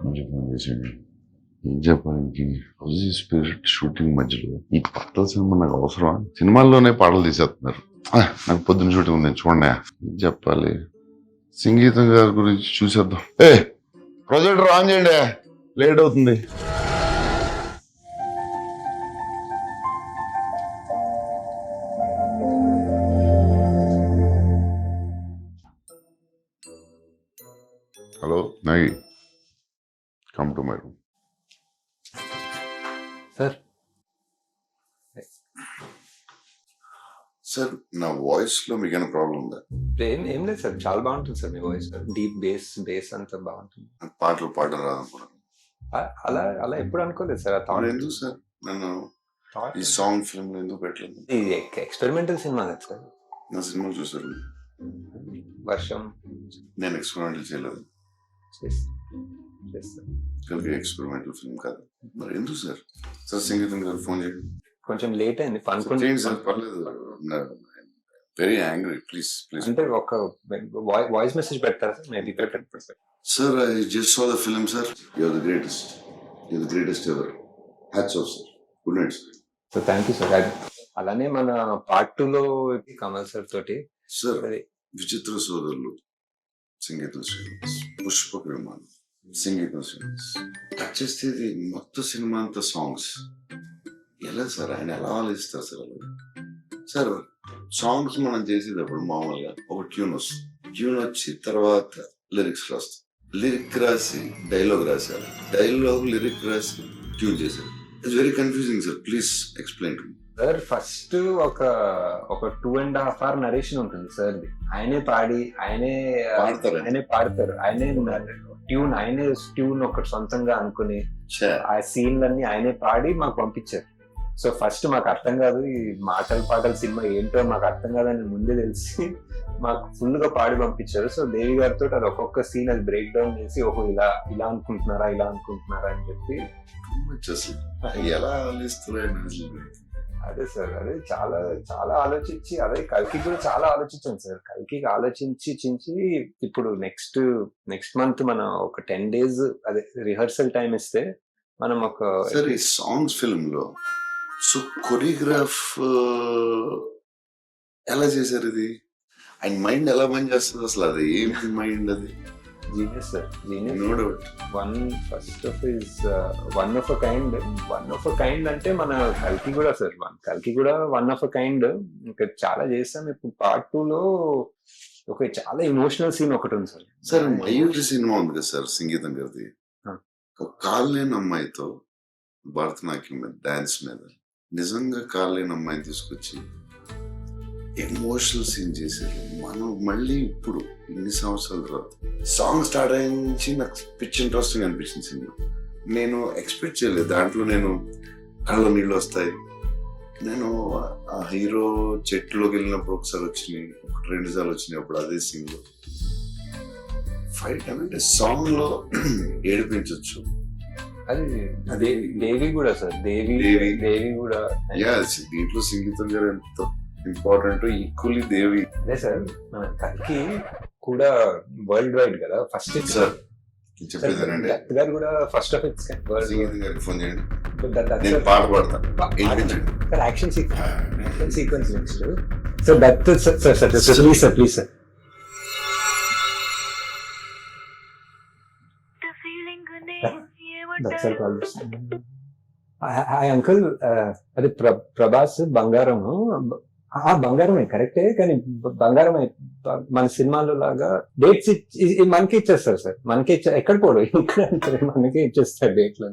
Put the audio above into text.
మంచి ఫోన్ చేసేయండి. ఏం చెప్పాలి, హౌస్ స్పిరిట్ షూటింగ్ మధ్యలో ఈ పాటల సినిమా నాకు అవసరమా? సినిమాల్లోనే పాటలు తీసేస్తున్నారు. నాకు పొద్దున్న షూటింగ్ ఉంది చూడండి. ఏం చెప్పాలి, సంగీతం గారి గురించి చూసేద్దాం. ప్రొజెక్టర్ ఆన్ చేయండి, లేట్ అవుతుంది. Hello Nagi, come to my room. Sir sir, నా వాయిస్ లో మీకు ఏమైనా ప్రాబ్లం ఉందా? ఏం లేదు సార్, చాలా బాగుంటుంది సార్ మీ వాయిస్. డీప్ బేస్ అంతా బాగుంటుంది. పాటలు పాడడం రాదనుకున్నాను. అలా అలా ఎప్పుడు అనుకోలేదు సార్. ఎందుకు సార్ నన్ను ఈ సాంగ్ ఫిల్మ్ ఎందుకు పెట్టలేదు? ఇది ఎక్స్పెరిమెంటల్ సినిమా కదా సార్. నా సినిమాలు చూసారు? వర్షం నేను ఎక్స్పెరిమెంటల్ చేయలేదు. కలిగి ఎక్స్పెరిమెంటల్ ఫిల్మ్ కాదు. మరి ఎందుకు సార్? సార్ సంగీతం గారు ఫోన్ చేయండి. కొంచెం లేట్ అయింది. చేయండి సార్, పర్లేదు. Very angry, please please. అంటే ఒక వాయిస్ మెసేజ్ పెడతారా sir? Maybe sir, I just saw the film sir. You're the greatest, you're the greatest ever. Hats off sir. Good night sir. So thank you sir. అలానే మన part 2 లో Kamal sir తోటి sir విచిత్ర సోదరులు సంగీతం శ్రీనివాస్, పుష్పక విమానం సంగీతం శ్రీనివాస్. కట్ చేస్తే ఇది మొత్తం సినిమా అంతా సాంగ్స్. ఎలా సార్, ఆయన ఎలా ఆలోచిస్తారు సార్? అలా సార్, సాంగ్స్ మనం చేసేటప్పుడు మామూలుగా ఒక ట్యూన్ వస్తుంది. ట్యూన్ వచ్చి తర్వాత లిరిక్స్ రాస్తాం. లిరిక్ రాసి డైలాగ్ రాశారు, డైలాగ్ లిరిక్ రాసి ట్యూన్ చేశారు. It's very confusing sir. Please explain to me. Sir first ఒక 2.5 hour నరేషన్ ఉంటుంది సార్. ఆయనే పాడి ఆయనే పాడతారు. ఆయనే ట్యూన్ ఒకటి సొంతంగా అనుకుని ఆ సీన్లన్నీ ఆయనే పాడి మాకు పంపించారు. సో ఫస్ట్ మాకు అర్థం కాదు, ఈ పాటల సినిమా ఏంటో మాకు అర్థం కాదని ముందే తెలిసి మాకు ఫుల్ గా పాడి పంపించారు. సో దేవి గారితో అది ఒక్కొక్క సీన్ అది బ్రేక్ డౌన్ చేసి ఓహో ఇలా అనుకుంటున్నారా అని చెప్పి ఎలా ఆలోచిస్తారు? అదే సార్, అదే చాలా చాలా ఆలోచించి, అదే కల్కి కూడా చాలా ఆలోచించాను సార్. కల్కి ఆలోచించి ఇప్పుడు నెక్స్ట్ మంత్ మనం ఒక 10 days అదే రిహర్సల్ టైం ఇస్తే మనం ఒక సార్ ఈ సాంగ్స్ ఫిల్మ్ లో సో కొరియోగ్రాఫ్ ఎలా చేశారు? ఇది ఆయన మైండ్ ఎలా పని చేస్తుంది అసలు? అది ఏం మైండ్? అది genius sir, genius. No doubt. One of a kind అంటే మన కల్కి కూడా సార్. కల్కి కూడా వన్ ఆఫ్ అ కైండ్. ఇంకా చాలా చేస్తాం. ఇప్పుడు పార్ట్ 2 లో ఒక చాలా ఎమోషనల్ సీన్ ఒకటి ఉంది సార్. సార్ మయూరి సినిమా ఉంది కదా సార్ సంగీతం గారిది, ఒక కాల్ లేని అమ్మాయితో భరతనాట్యం మీద డాన్స్ మీద నిజంగా కాల్ లేని అమ్మాయిని తీసుకొచ్చి ఎమోషనల్ సీన్ చేశారు. మనం మళ్ళీ ఇప్పుడు ఇన్ని సంవత్సరాల తర్వాత సాంగ్ స్టార్ట్ అయ్యి నాకు పిచ్ ఇంట్రెస్టింగ్ అనిపించింది సినిమా. నేను ఎక్స్పెక్ట్ చేయలేదు. దాంట్లో నేను కళ్ళ నీళ్ళు వస్తాయి. నేను ఆ హీరో చెట్టులోకి వెళ్ళినప్పుడు ఒకసారి వచ్చినాయి, 2 సార్లు వచ్చినాయి. అప్పుడు అదే సీన్ లో ఫైట్ అంటే సాంగ్ లో ఏడిపించవచ్చు. అది దేవి కూడా సార్. దేవి కూడా దీంట్లో సంగీతం గారు ఎంత ఇంపార్టెంట్, ఈక్వల్లీ దేవి. అదే సార్, మన కల్కి కూడా వరల్డ్ వైడ్ కదా ఫస్ట్ సార్. చెప్పేదానండి గారు కూడా ఫస్ట్ ఆఫ్ ఇట్స్ సంగీతం గారికి ఫోన్ చేయండి, నేను పాట పాడతాను. Action sequence next. So that sir please sir. Hi uncle, అది ప్రభాస్ బంగారము. బంగారమే కరెక్టే, కానీ బంగారమే మన సినిమాలో లాగా డేట్స్ మనకి ఇచ్చేస్తారు సార్. మనకి ఎక్కడ పోడు ఇక్కడ మనకే ఇచ్చేస్తారు డేట్లు.